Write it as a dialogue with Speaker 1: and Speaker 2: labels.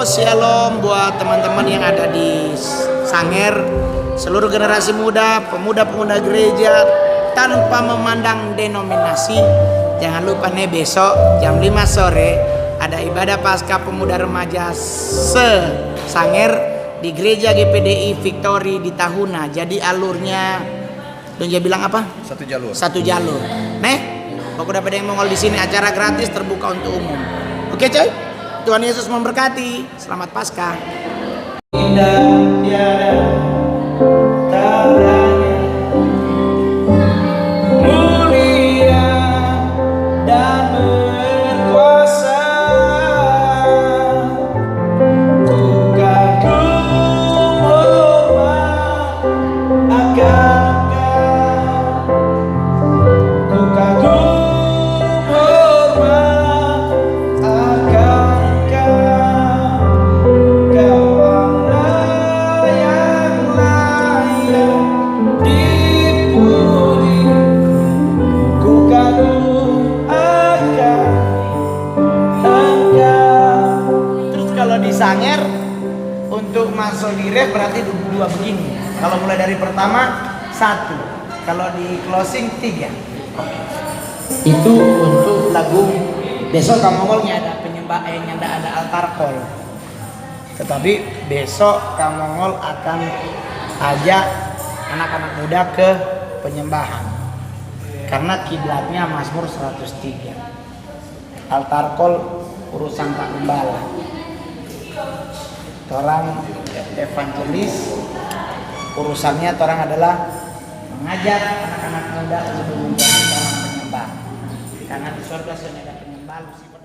Speaker 1: Halo, shalom buat teman-teman yang ada di Sangher, seluruh generasi muda, pemuda-pemuda gereja tanpa memandang denominasi. Jangan lupa nih besok jam 5 sore ada ibadah Paskah Pemuda Remaja Sangher di Gereja GPDI Victory di Tahuna. Jadi alurnya Donja bilang apa? Satu jalur. Nih, pokoknya pada yang mongol di sini acara gratis terbuka untuk umum. Oke coy, Tuhan Yesus memberkati. Selamat Paskah. Indah tiada tandanya, mulia dan berkuasa. Ku kagum hormat akan Engkau. Ku kagum hormat akan Engkau. Kau Allah yang layak dipuji. Ku kagum akan Engkau. Terus kalau di Sangher untuk masuk di ref berarti dua begini. Kalau mulai dari pertama 1, kalau di closing 3. Itu untuk lagu besok Kamongolnya ada penyembahannya, ada altar call. Tetapi besok Kamongol akan ajak anak-anak muda ke penyembahan karena kiblatnya Mazmur 103. Altar call urusan Pak Gembala. Orang evangelis urusannya orang adalah mengajak anak-anak muda untuk menjadi orang penyembah. Karena di surga sudah ada penyembah Lucifer.